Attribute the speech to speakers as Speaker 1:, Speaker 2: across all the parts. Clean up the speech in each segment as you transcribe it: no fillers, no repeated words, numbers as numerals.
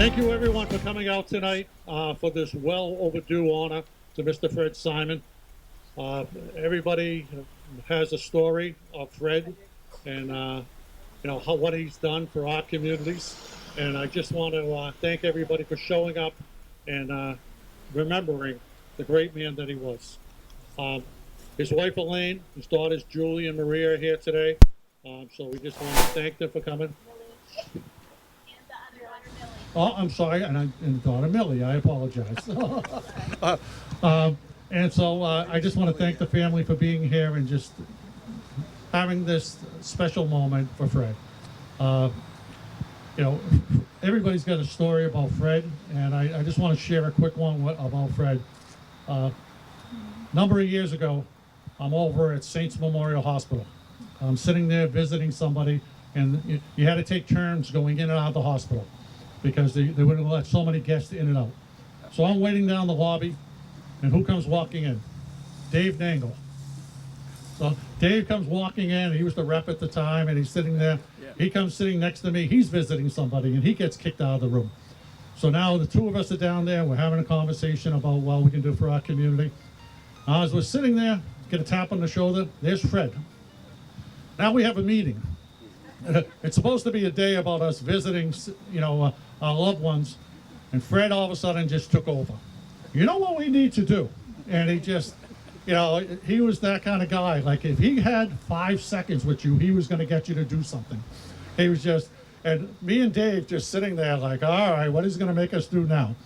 Speaker 1: Thank you, everyone, for coming out tonight for this well overdue honor to Mr. Fred Simon. Everybody has a story of Fred and what he's done for our communities. And I just want to thank everybody for showing up and remembering the great man that he was. His wife Elaine, his daughters Julie and Maria are here today. So we just want to thank them for coming. Oh, I'm sorry, and daughter Millie, I apologize. And so I just want to thank the family for being here and just having this special moment for Fred. Everybody's got a story about Fred, and I just want to share a quick one about Fred. Number of years ago, I'm over at Saints Memorial Hospital. I'm sitting there visiting somebody, and you had to take turns going in and out of the hospital because they wouldn't let so many guests in and out. So I'm waiting down the lobby, and who comes walking in? Dave Nangle. So Dave comes walking in. He was the rep at the time, and he's sitting there. Yeah. He comes sitting next to me. He's visiting somebody, and he gets kicked out of the room. So now the two of us are down there. We're having a conversation about what we can do for our community. As we're sitting there, get a tap on the shoulder. There's Fred. Now we have a meeting. It's supposed to be a day about us visiting, our loved ones, and Fred all of a sudden just took over. You know what we need to do? And he just, he was that kind of guy. Like if he had 5 seconds with you, he was going to get you to do something. He was just, and me and Dave just sitting there like, all right, what is he going to make us do now?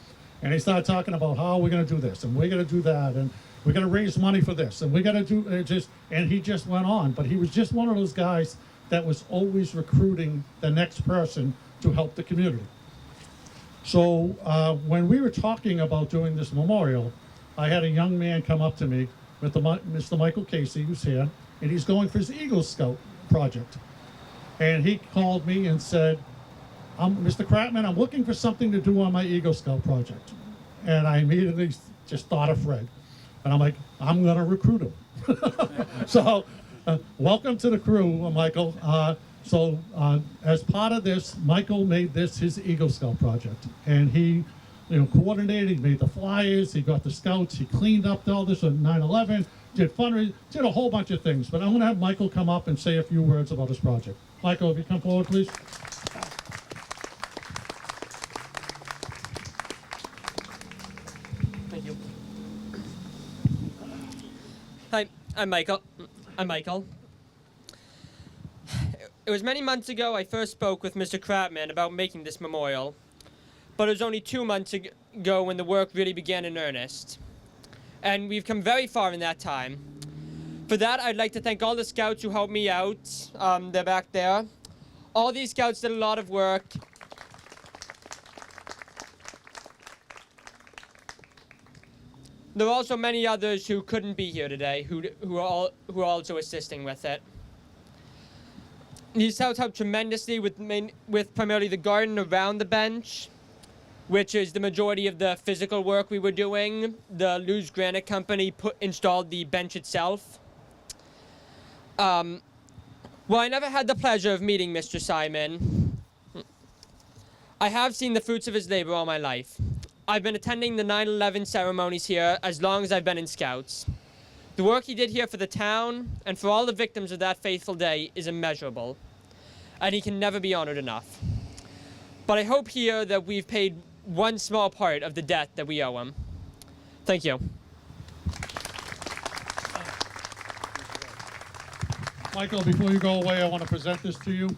Speaker 1: And he started talking about how we're going to do this and we're going to do that and we're going to raise money for this and we're going to do it and he just went on. But he was just one of those guys that was always recruiting the next person to help the community. So when we were talking about doing this memorial, I had a young man come up to me, Mr. Michael Casey, who's here, and he's going for his Eagle Scout project. And he called me and said, Mr. Kratman, I'm looking for something to do on my Eagle Scout project. And I immediately just thought of Fred. And I'm like, I'm going to recruit him. So welcome to the crew, Michael. As part of this, Michael made this his Eagle Scout project. And he coordinated, he made the flyers, he got the scouts, he cleaned up all this on 9/11, did fundraising, did a whole bunch of things. But I'm going to have Michael come up and say a few words about his project. Michael, if you come forward, please.
Speaker 2: Thank you. Hi, I'm Michael. It was many months ago I first spoke with Mr. Kratman about making this memorial, but it was only 2 months ago when the work really began in earnest. And we've come very far in that time. For that, I'd like to thank all the scouts who helped me out. They're back there. All these scouts did a lot of work. There are also many others who couldn't be here today, who are also assisting with it. These scouts helped tremendously with primarily the garden around the bench, which is the majority of the physical work we were doing. The Lew's Granite Company installed the bench itself. Well, I never had the pleasure of meeting Mr. Simon. I have seen the fruits of his labor all my life. I've been attending the 9/11 ceremonies here as long as I've been in Scouts. The work he did here for the town and for all the victims of that fateful day is immeasurable, and he can never be honored enough. But I hope here that we've paid one small part of the debt that we owe him. Thank you.
Speaker 1: Michael, before you go away, I want to present this to you.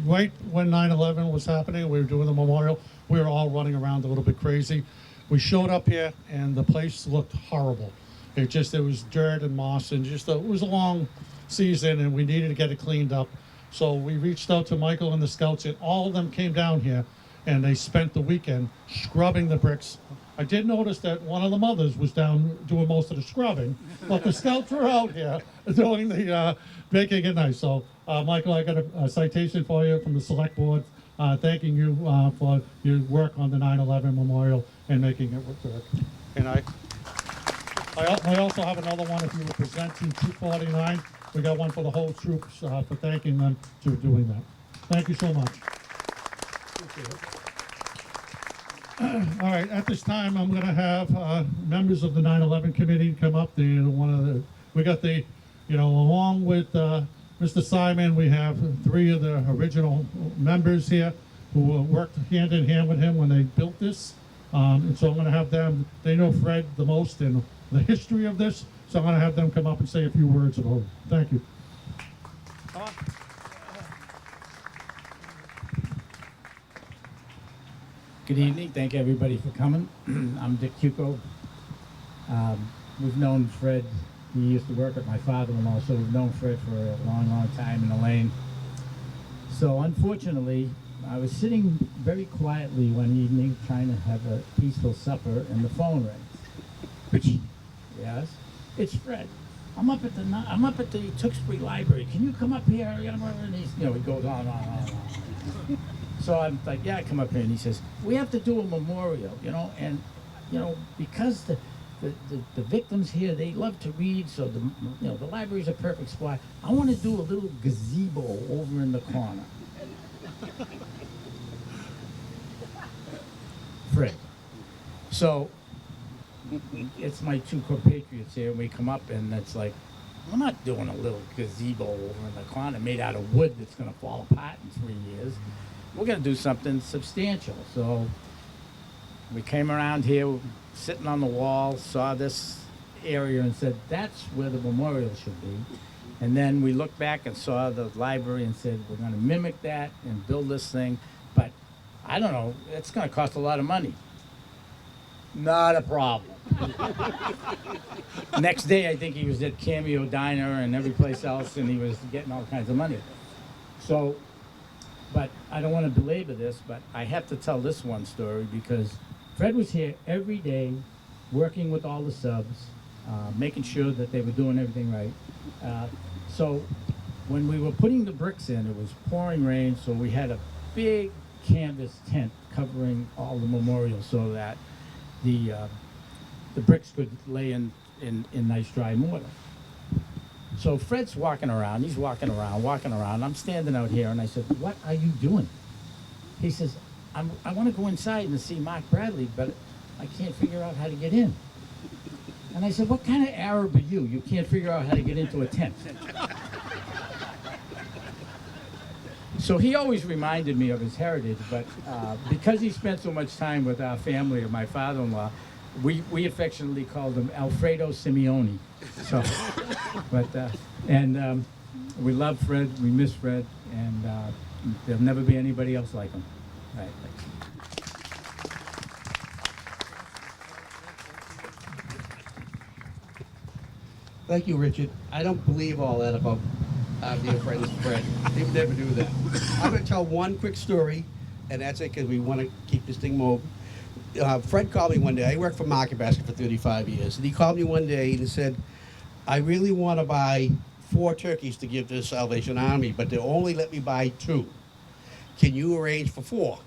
Speaker 1: Right when 9/11 was happening, we were doing the memorial, we were all running around a little bit crazy. We showed up here, and the place looked horrible. It was dirt and moss, and it was a long season, and we needed to get it cleaned up. So we reached out to Michael and the scouts, and all of them came down here, and they spent the weekend scrubbing the bricks. I did notice that one of the mothers was down doing most of the scrubbing, but the scouts were out here doing the making it nice. So, Michael, I got a citation for you from the select board, thanking you for your work on the 9/11 memorial and making it work. And I also have another one if you were presenting 249. We got one for the whole troops for thanking them for doing that. Thank you so much. Appreciate it. All right, at this time, I'm going to have members of the 9/11 committee come up. We got along with Mr. Simon, we have three of the original members here who worked hand in hand with him when they built this. And so I'm going to have them, they know Fred the most in the history of this, so I'm going to have them come up and say a few words about it. Thank you.
Speaker 3: Good evening. Thank everybody for coming. I'm Dick Cuco. We've known Fred. He used to work with my father-in-law, so we've known Fred for a long, long time in the lane. So unfortunately, I was sitting very quietly one evening trying to have a peaceful supper, and the phone rings. Yes, it's Fred. I'm up at the Tewksbury Library. Can you come up here? And he's, he goes on and on. So I'm like, yeah, come up here. And he says, we have to do a memorial, and, because the victims here, they love to read, so the library's a perfect spot. I want to do a little gazebo over in the corner. Fred. So it's my two compatriots here, and we come up, and it's like, we're not doing a little gazebo over in the corner made out of wood that's going to fall apart in 3 years. We're going to do something substantial. So we came around here, sitting on the wall, saw this area and said, that's where the memorial should be. And then we looked back and saw the library and said, we're going to mimic that and build this thing. But I don't know, it's going to cost a lot of money. Not a problem. Next day, I think he was at Cameo Diner and every place else, and he was getting all kinds of money. So, but I don't want to belabor this, but I have to tell this one story because Fred was here every day working with all the subs, making sure that they were doing everything right. So when we were putting the bricks in, it was pouring rain, so we had a big canvas tent covering all the memorials so that the bricks could lay in nice dry mortar. So Fred's walking around, he's walking around. I'm standing out here, and I said, what are you doing? He says, I want to go inside and see Mark Bradley, but I can't figure out how to get in. And I said, what kind of Arab are you? You can't figure out how to get into a tent. So he always reminded me of his heritage, but because he spent so much time with our family and my father-in-law, we affectionately called him Alfredo Simeone. So, but we love Fred, we miss Fred, and there'll never be anybody else like him. All right, thanks.
Speaker 4: Thank you, Richard. I don't believe all that about our dear friend Fred. They would never do that. I'm going to tell one quick story, and that's it because we want to keep this thing moving. Fred called me one day. I worked for Market Basket for 35 years. And he called me one day and he said, I really want to buy 4 turkeys to give to the Salvation Army, but they'll only let me buy 2. Can you arrange for 4?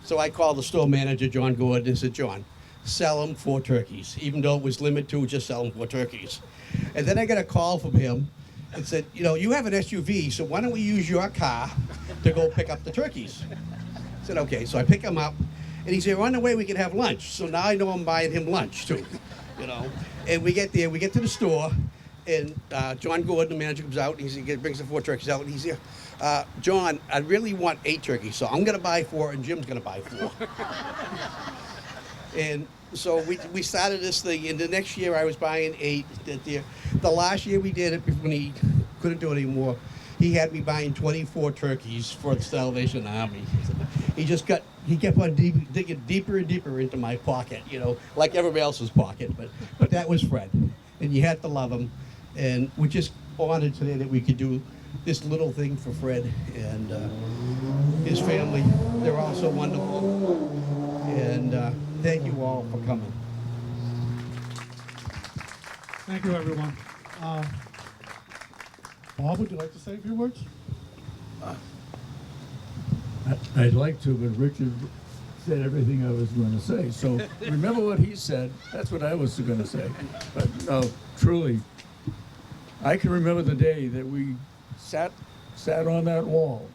Speaker 4: So I called the store manager, John Gordon, and said, John, sell them 4 turkeys. Even though it was limited to, just sell them 4 turkeys. And then I got a call from him and said, you have an SUV, so why don't we use your car to go pick up the turkeys? I said, okay. So I pick him up, and he said, on the way we can have lunch. So now I know I'm buying him lunch, too, And we get there, we get to the store, and John Gordon, the manager, comes out, and he brings the 4 turkeys out, and he's here. John, I really want 8 turkeys, so I'm going to buy 4, and Jim's going to buy 4. And so we started this thing, and the next year I was buying 8. The last year we did it, when he couldn't do it anymore, he had me buying 24 turkeys for the Salvation Army. He kept on digging deeper and deeper into my pocket, like everybody else's pocket. But that was Fred, and you had to love him. And we're just honored today that we could do this little thing for Fred and his family. They're all so wonderful. And thank you all for coming.
Speaker 1: Thank you, everyone. Bob, would you like to say a few words?
Speaker 5: I'd like to, but Richard said everything I was going to say. So remember what he said. That's what I was going to say. But no, truly, I can remember the day that we sat on that wall,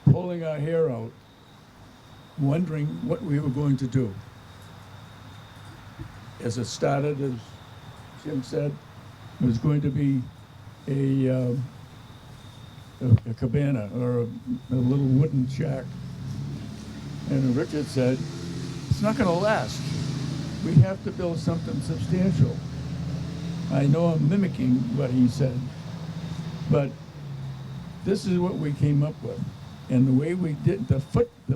Speaker 5: pulling our hair out, wondering what we were going to do. As it started, as Jim said, it was going to be a cabana or a little wooden shack. And Richard said, it's not going to last. We have to build something substantial. I know I'm mimicking what he said, but this is what we came up with. And the way we did the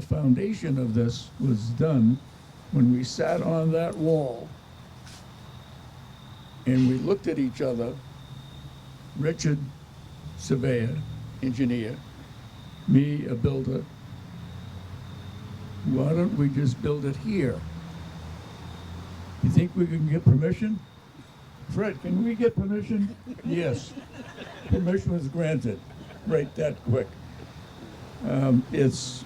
Speaker 5: foundation of this was done when we sat on that wall and we looked at each other, Richard, surveyor, engineer, me, a builder. Why don't we just build it here? You think we can get permission? Fred, can we get permission? Yes. Permission was granted, right that quick. It's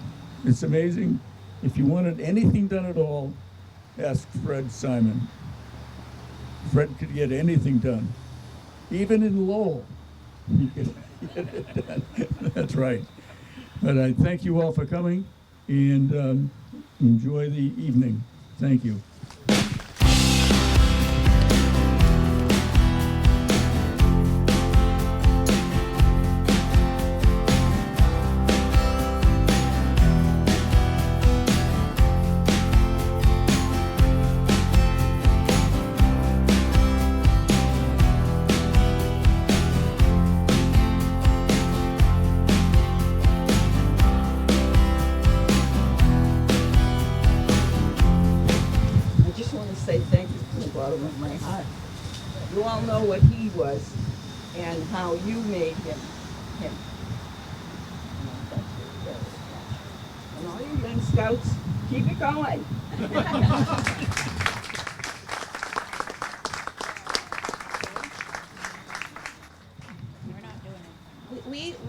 Speaker 5: amazing. If you wanted anything done at all, ask Fred Simon. Fred could get anything done. Even in Lowell, he could get it done. That's right. But I thank you all for coming, and enjoy the evening. Thank you.
Speaker 6: I just want to say thank you from the bottom of my heart. You all know what he was and how you made him him. And I thank you very much. And all you young scouts, keep it going.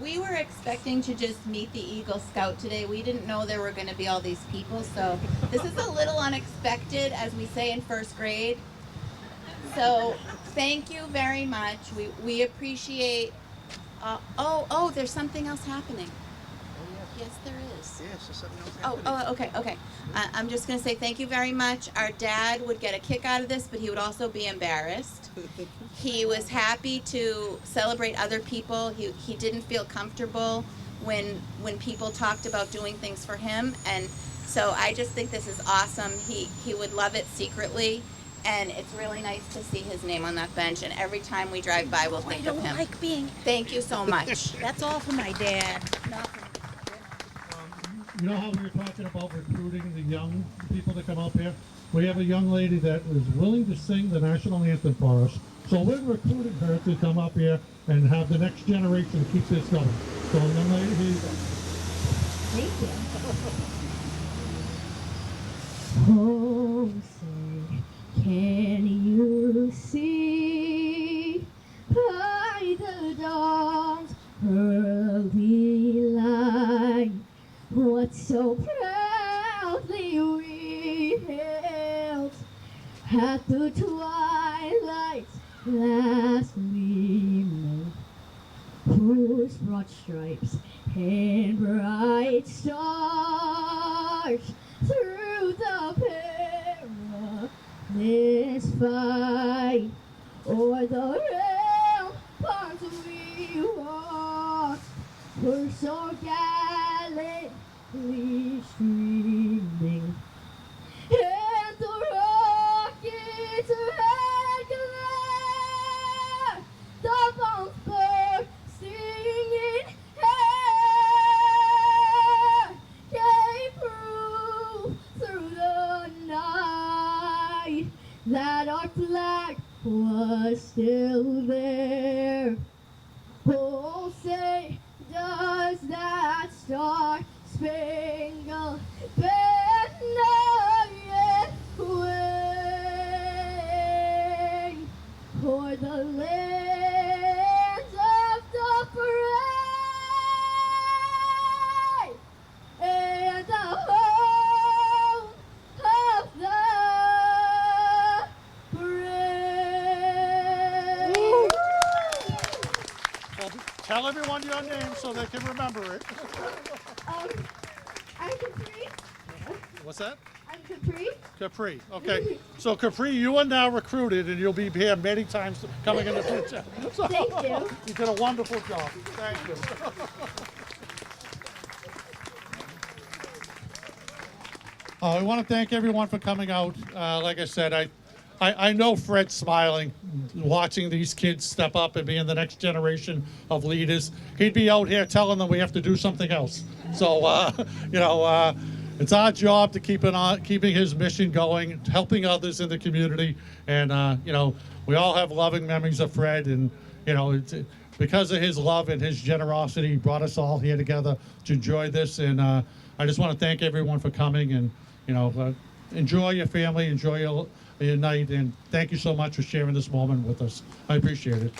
Speaker 7: We were expecting to just meet the Eagle Scout today. We didn't know there were going to be all these people, so this is a little unexpected, as we say in first grade. So thank you very much. We appreciate. There's something else happening. Yes, there is.
Speaker 4: Yes, there's something else
Speaker 7: Okay. I'm just going to say thank you very much. Our dad would get a kick out of this, but he would also be embarrassed. He was happy to celebrate other people. He didn't feel comfortable when people talked about doing things for him, and so I just think this is awesome. He would love it secretly, and it's really nice to see his name on that bench, and every time we drive by we'll think of him.
Speaker 8: like being.
Speaker 7: Thank you so much.
Speaker 8: That's all for my dad.
Speaker 1: You know how we were talking about recruiting the young people to come up here? We have a young lady that is willing to sing the national anthem for us. So we're recruiting her to come up here and have the next generation keep this going. So young lady, here you go.
Speaker 8: Thank you.
Speaker 9: Oh, say, can you see by the dawn's early light what so proudly we hailed at the twilight's last gleaming, whose broad stripes and bright stars through the perilous fight o'er the ramparts we walked were so gallantly streaming, and the rockets had glared, the bombs bursting in air gave proof through the night that our flag was still there. Oh, say, does that star-spangled banner yet wave o'er the lands of the brave and the home of the brave?
Speaker 1: Tell everyone your name so they can remember it.
Speaker 9: I can speak.
Speaker 1: What's that?
Speaker 9: I'm Capri.
Speaker 1: Capri. Okay. So Capri, you are now recruited, and you'll be here many times coming in the future. So,
Speaker 9: Thank you.
Speaker 1: You did a wonderful job. Thank you. I want to thank everyone for coming out. Like I said, I know Fred's smiling, watching these kids step up and being the next generation of leaders. He'd be out here telling them we have to do something else. So, it's our job to keeping his mission going, helping others in the community. And, we all have loving memories of Fred. And, because of his love and his generosity, he brought us all here together to enjoy this. And I just want to thank everyone for coming. And, enjoy your family, enjoy your night. And thank you so much for sharing this moment with us. I appreciate it.